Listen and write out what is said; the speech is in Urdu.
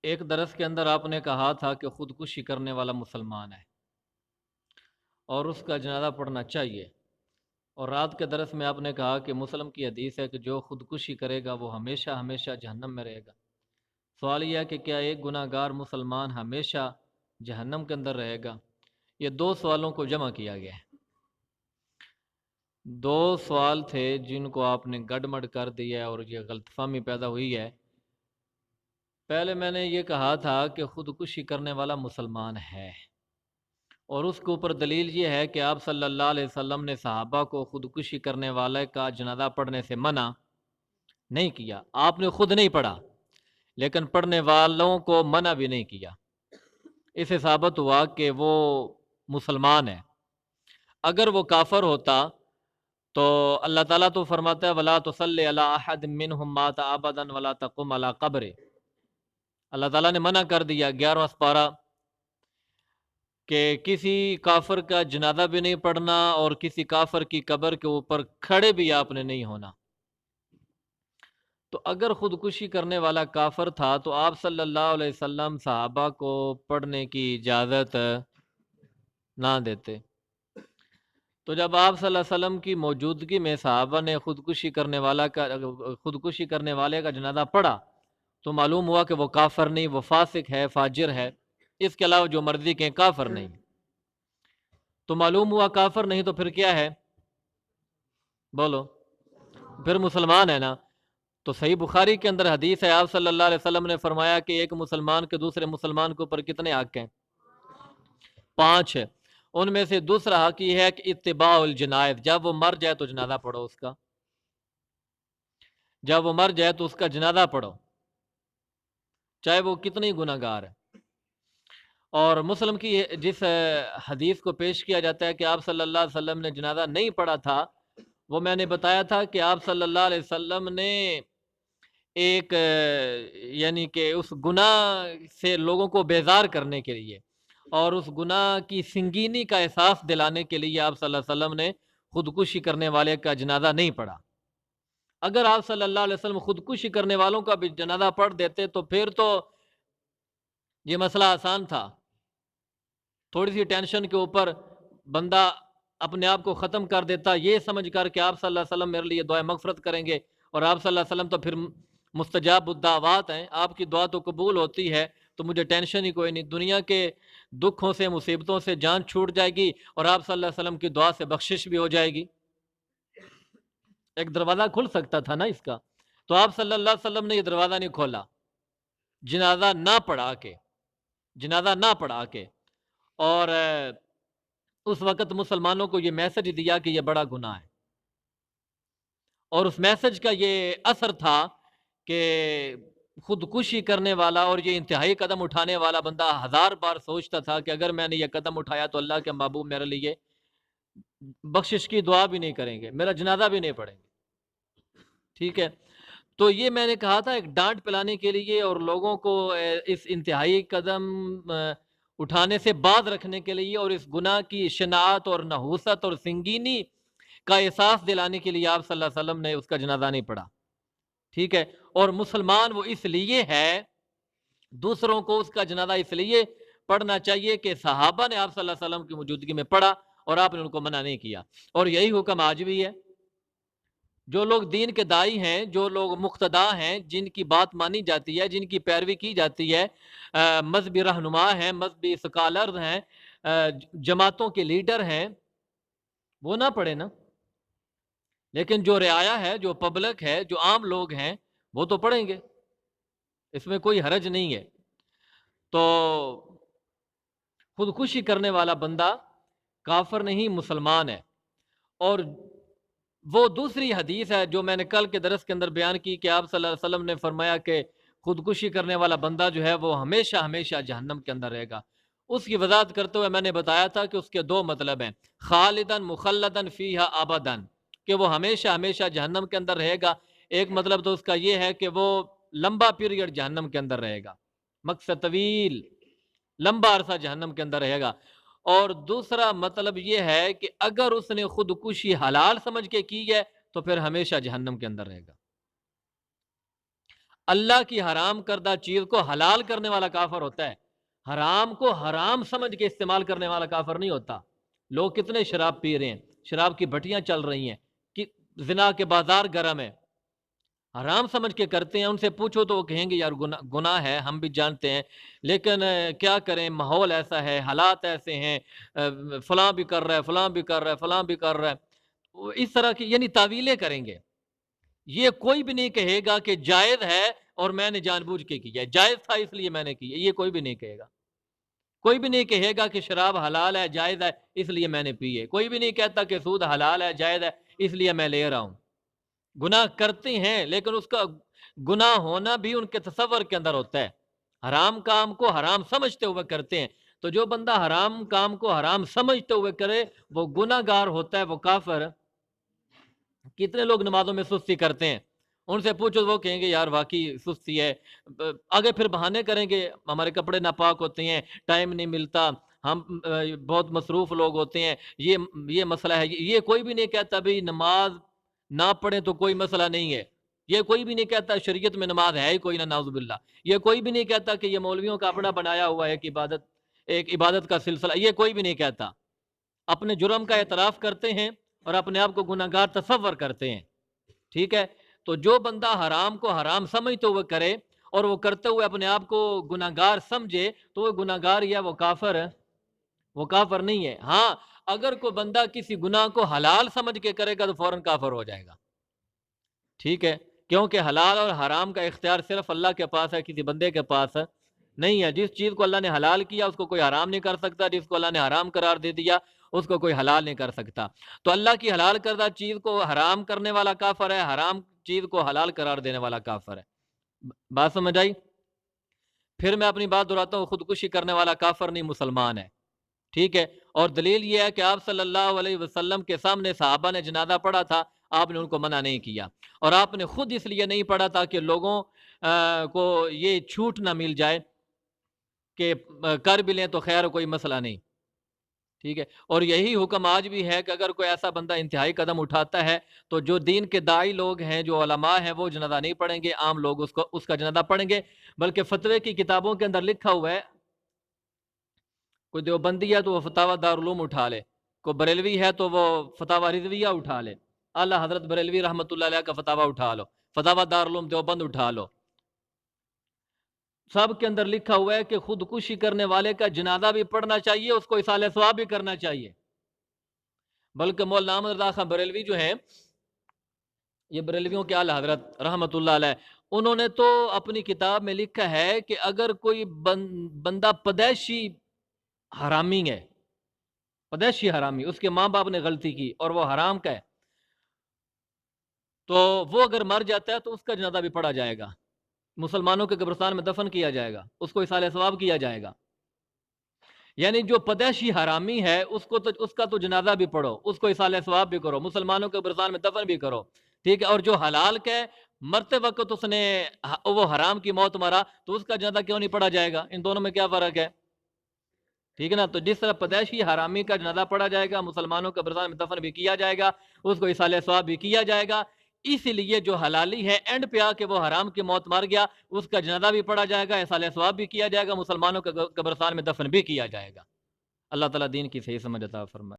ایک درس کے اندر آپ نے کہا تھا کہ خودکشی کرنے والا مسلمان ہے اور اس کا جنازہ پڑھنا چاہیے، اور رات کے درس میں آپ نے کہا کہ مسلم کی حدیث ہے کہ جو خودکشی کرے گا وہ ہمیشہ ہمیشہ جہنم میں رہے گا۔ سوال یہ ہے کہ کیا ایک گناہ گار مسلمان ہمیشہ جہنم کے اندر رہے گا؟ یہ دو سوالوں کو جمع کیا گیا ہے، دو سوال تھے جن کو آپ نے گڑمڑ کر دیا ہے اور یہ غلط فہمی پیدا ہوئی ہے۔ پہلے میں نے یہ کہا تھا کہ خودکشی کرنے والا مسلمان ہے، اور اس کے اوپر دلیل یہ ہے کہ آپ صلی اللہ علیہ وسلم نے صحابہ کو خودکشی کرنے والے کا جنازہ پڑھنے سے منع نہیں کیا۔ آپ نے خود نہیں پڑھا لیکن پڑھنے والوں کو منع بھی نہیں کیا، اس سے ثابت ہوا کہ وہ مسلمان ہے۔ اگر وہ کافر ہوتا تو اللہ تعالیٰ تو فرماتا ہے وَلَا تُصَلِّ عَلَىٰ أَحَدٍ مِّنْهُمْ مَاتَ أَبَدًا وَلَا تَقُمْ عَلَىٰ قَبْرِهِ۔ اللہ تعالیٰ نے منع کر دیا 11واں سپارہ کہ کسی کافر کا جنازہ بھی نہیں پڑھنا اور کسی کافر کی قبر کے اوپر کھڑے بھی آپ نے نہیں ہونا۔ تو اگر خودکشی کرنے والا کافر تھا تو آپ صلی اللہ علیہ وسلم صحابہ کو پڑھنے کی اجازت نہ دیتے۔ تو جب آپ صلی اللہ علیہ وسلم کی موجودگی میں صحابہ نے خودکشی کرنے والے کا جنازہ پڑھا تو معلوم ہوا کہ وہ کافر نہیں، وہ فاسق ہے، فاجر ہے، اس کے علاوہ جو مرضی کہیں کافر نہیں۔ تو معلوم ہوا کافر نہیں تو پھر کیا ہے؟ بولو، پھر مسلمان ہے نا۔ تو صحیح بخاری کے اندر حدیث ہے، آپ صلی اللہ علیہ وسلم نے فرمایا کہ ایک مسلمان کے دوسرے مسلمان کے اوپر کتنے حق ہیں؟ 5 ہے۔ ان میں سے دوسرا حق یہ ہے کہ اتباع الجنائز، جب وہ مر جائے تو جنازہ پڑھو اس کا، جب وہ مر جائے تو اس کا جنازہ پڑھو، چاہے وہ کتنی گناہ گار ہے۔ اور مسلم کی جس حدیث کو پیش کیا جاتا ہے کہ آپ صلی اللہ علیہ وسلم نے جنازہ نہیں پڑھا تھا، وہ میں نے بتایا تھا کہ آپ صلی اللہ علیہ وسلم نے ایک یعنی کہ اس گناہ سے لوگوں کو بیزار کرنے کے لیے اور اس گناہ کی سنگینی کا احساس دلانے کے لیے آپ صلی اللہ علیہ وسلم نے خودکشی کرنے والے کا جنازہ نہیں پڑھا۔ اگر آپ صلی اللہ علیہ وسلم خودکشی کرنے والوں کا بھی جنازہ پڑھ دیتے تو پھر تو یہ مسئلہ آسان تھا، تھوڑی سی ٹینشن کے اوپر بندہ اپنے آپ کو ختم کر دیتا یہ سمجھ کر کہ آپ صلی اللہ علیہ وسلم میرے لیے دعائے مغفرت کریں گے، اور آپ صلی اللہ علیہ وسلم تو پھر مستجاب الدعوات ہیں، آپ کی دعا تو قبول ہوتی ہے، تو مجھے ٹینشن ہی کوئی نہیں، دنیا کے دکھوں سے مصیبتوں سے جان چھوٹ جائے گی اور آپ صلی اللہ علیہ وسلم کی دعا سے بخشش بھی ہو جائے گی۔ ایک دروازہ کھل سکتا تھا نا اس کا، تو آپ صلی اللہ علیہ وسلم نے یہ دروازہ نہیں کھولا، جنازہ نہ پڑھا کے اور اس وقت مسلمانوں کو یہ میسج دیا کہ یہ بڑا گناہ ہے، اور اس میسج کا یہ اثر تھا کہ خودکشی کرنے والا اور یہ انتہائی قدم اٹھانے والا بندہ 1000 بار سوچتا تھا کہ اگر میں نے یہ قدم اٹھایا تو اللہ کے محبوب میرے لیے بخشش کی دعا بھی نہیں کریں گے، میرا جنازہ بھی نہیں پڑھیں گے۔ ٹھیک ہے، تو یہ میں نے کہا تھا ایک ڈانٹ پلانے کے لیے اور لوگوں کو اس انتہائی قدم اٹھانے سے باز رکھنے کے لیے اور اس گناہ کی شناعت اور نحوست اور سنگینی کا احساس دلانے کے لیے آپ صلی اللہ علیہ وسلم نے اس کا جنازہ نہیں پڑھا۔ ٹھیک ہے، اور مسلمان وہ اس لیے ہے، دوسروں کو اس کا جنازہ اس لیے پڑھنا چاہیے کہ صحابہ نے آپ صلی اللہ علیہ وسلم کی موجودگی میں پڑھا اور آپ نے ان کو منع نہیں کیا، اور یہی حکم آج بھی ہے۔ جو لوگ دین کے داعی ہیں، جو لوگ مقتدا ہیں، جن کی بات مانی جاتی ہے، جن کی پیروی کی جاتی ہے، مذہبی رہنما ہیں، مذہبی سکالر ہیں، جماعتوں کے لیڈر ہیں، وہ نہ پڑھے نا، لیکن جو رعایا ہے، جو پبلک ہے، جو عام لوگ ہیں وہ تو پڑھیں گے، اس میں کوئی حرج نہیں ہے۔ تو خودکشی کرنے والا بندہ کافر نہیں، مسلمان ہے۔ اور وہ دوسری حدیث ہے جو میں نے کل کے درس کے اندر بیان کی کہ آپ صلی اللہ علیہ وسلم نے فرمایا کہ خودکشی کرنے والا بندہ جو ہے وہ ہمیشہ ہمیشہ جہنم کے اندر رہے گا۔ اس کی وضاحت کرتے ہوئے میں نے بتایا تھا کہ اس کے دو مطلب ہیں، خالدن مخلدن فیہا ابدن، کہ وہ ہمیشہ ہمیشہ جہنم کے اندر رہے گا۔ ایک مطلب تو اس کا یہ ہے کہ وہ لمبا پیریڈ جہنم کے اندر رہے گا، مقصد طویل، لمبا عرصہ جہنم کے اندر رہے گا۔ اور دوسرا مطلب یہ ہے کہ اگر اس نے خودکشی حلال سمجھ کے کی ہے تو پھر ہمیشہ جہنم کے اندر رہے گا۔ اللہ کی حرام کردہ چیز کو حلال کرنے والا کافر ہوتا ہے، حرام کو حرام سمجھ کے استعمال کرنے والا کافر نہیں ہوتا۔ لوگ کتنے شراب پی رہے ہیں، شراب کی بھٹیاں چل رہی ہیں، کہ زنا کے بازار گرم ہے، حرام سمجھ کے کرتے ہیں۔ ان سے پوچھو تو وہ کہیں گے یار گناہ ہے، ہم بھی جانتے ہیں، لیکن کیا کریں، ماحول ایسا ہے، حالات ایسے ہیں، فلاں بھی کر رہا ہے، فلاں بھی کر رہا ہے، فلاں بھی کر رہا ہے، اس طرح کی یعنی تعویلیں کریں گے۔ یہ کوئی بھی نہیں کہے گا کہ جائز ہے اور میں نے جان بوجھ کے کیا ہے، جائز تھا اس لیے میں نے کی ہے، یہ کوئی بھی نہیں کہے گا۔ کوئی بھی نہیں کہے گا کہ شراب حلال ہے، جائز ہے، اس لیے میں نے پی ہے۔ کوئی بھی نہیں کہتا کہ سود حلال ہے، جائز ہے، اس لیے میں لے رہا ہوں۔ گناہ کرتے ہیں، لیکن اس کا گناہ ہونا بھی ان کے تصور کے اندر ہوتا ہے، حرام کام کو حرام سمجھتے ہوئے کرتے ہیں۔ تو جو بندہ حرام کام کو حرام سمجھتے ہوئے کرے وہ گناہ گار ہوتا ہے، وہ کافر۔ کتنے لوگ نمازوں میں سستی کرتے ہیں، ان سے پوچھو وہ کہیں گے یار واقعی سستی ہے، آگے پھر بہانے کریں گے، ہمارے کپڑے ناپاک ہوتے ہیں، ٹائم نہیں ملتا، ہم بہت مصروف لوگ ہوتے ہیں، یہ مسئلہ ہے۔ یہ کوئی بھی نہیں کہتا بھی نماز نہ پڑھیں تو کوئی مسئلہ نہیں ہے، یہ کوئی بھی نہیں کہتا شریعت میں نماز ہے ہی کوئی نہ، نعوذ باللہ۔ یہ کوئی بھی نہیں کہتا کہ یہ مولویوں کا اپنا بنایا ہوا ہے ایک عبادت کا سلسلہ، یہ کوئی بھی نہیں کہتا۔ اپنے جرم کا اعتراف کرتے ہیں اور اپنے آپ کو گناہ گار تصور کرتے ہیں، ٹھیک ہے۔ تو جو بندہ حرام کو حرام سمجھتے ہوئے کرے اور وہ کرتے ہوئے اپنے آپ کو گناہ گار سمجھے تو وہ گناہ گار یا وہ کافر نہیں ہے۔ ہاں، اگر کوئی بندہ کسی گناہ کو حلال سمجھ کے کرے گا تو فوراً کافر ہو جائے گا، ٹھیک ہے، کیونکہ حلال اور حرام کا اختیار صرف اللہ کے پاس ہے، کسی بندے کے پاس نہیں ہے۔ جس چیز کو اللہ نے حلال کیا اس کو کوئی حرام نہیں کر سکتا، جس کو اللہ نے حرام قرار دے دیا اس کو کوئی حلال نہیں کر سکتا۔ تو اللہ کی حلال کردہ چیز کو حرام کرنے والا کافر ہے، حرام چیز کو حلال قرار دینے والا کافر ہے۔ بات سمجھ آئی؟ پھر میں اپنی بات دہراتا ہوں، خودکشی کرنے والا کافر نہیں، مسلمان ہے، ٹھیک ہے۔ اور دلیل یہ ہے کہ آپ صلی اللہ علیہ وسلم کے سامنے صحابہ نے جنازہ پڑھا تھا، آپ نے ان کو منع نہیں کیا، اور آپ نے خود اس لیے نہیں پڑھا تاکہ لوگوں کو یہ چھوٹ نہ مل جائے کہ کر بھی لیں تو خیر کوئی مسئلہ نہیں، ٹھیک ہے۔ اور یہی حکم آج بھی ہے کہ اگر کوئی ایسا بندہ انتہائی قدم اٹھاتا ہے تو جو دین کے داعی لوگ ہیں، جو علماء ہیں، وہ جنازہ نہیں پڑھیں گے، عام لوگ اس کا جنازہ پڑھیں گے۔ بلکہ فتوے کی کتابوں کے اندر لکھا ہوا ہے، کوئی دیوبندی ہے تو وہ فتاوی دارالعلوم اٹھا لے، کوئی بریلوی ہے تو وہ فتاوی رضویہ اٹھا لے، اعلیٰ حضرت بریلوی رحمۃ اللہ علیہ کا فتاوی اٹھا لو، فتاوی دارالعلوم دیوبند اٹھا لو، سب کے اندر لکھا ہوا ہے کہ خودکشی کرنے والے کا جنازہ بھی پڑھنا چاہیے، اس کو اصالہ ثواب بھی کرنا چاہیے۔ بلکہ مولانا احمد رضا خان بریلوی جو ہیں، یہ بریلویوں کے اعلیٰ حضرت رحمۃ اللہ علیہ، انہوں نے تو اپنی کتاب میں لکھا ہے کہ اگر کوئی بندہ پیدائشی حرامی ہے، پیدائشی حرامی، اس کے ماں باپ نے غلطی کی اور وہ حرام کا ہے، تو وہ اگر مر جاتا ہے تو اس کا جنازہ بھی پڑھا جائے گا، مسلمانوں کے قبرستان میں دفن کیا جائے گا، اس کو اصالہ ثواب کیا جائے گا۔ یعنی جو پیدائشی حرامی ہے اس کا تو جنازہ بھی پڑھو، اس کو اصالہ ثواب بھی کرو، مسلمانوں کے قبرستان میں دفن بھی کرو، ٹھیک ہے۔ اور جو حلال کا ہے، مرتے وقت اس نے وہ حرام کی موت مرا تو اس کا جنازہ کیوں نہیں پڑھا جائے گا؟ ان دونوں میں کیا فرق ہے؟ ٹھیک ہے نا۔ تو جس طرح پیدائشی حرامی کا جنازہ پڑھا جائے گا، مسلمانوں کے قبرستان میں دفن بھی کیا جائے گا، اس کو اصالہ ثواب بھی کیا جائے گا، اسی لیے جو حلالی ہے اینڈ پہ آ کے وہ حرام کی موت مر گیا، اس کا جنازہ بھی پڑھا جائے گا، اصالہ ثواب بھی کیا جائے گا، مسلمانوں کے قبرستان میں دفن بھی کیا جائے گا۔ اللہ تعالیٰ دین کی صحیح سمجھ عطا فرمائے۔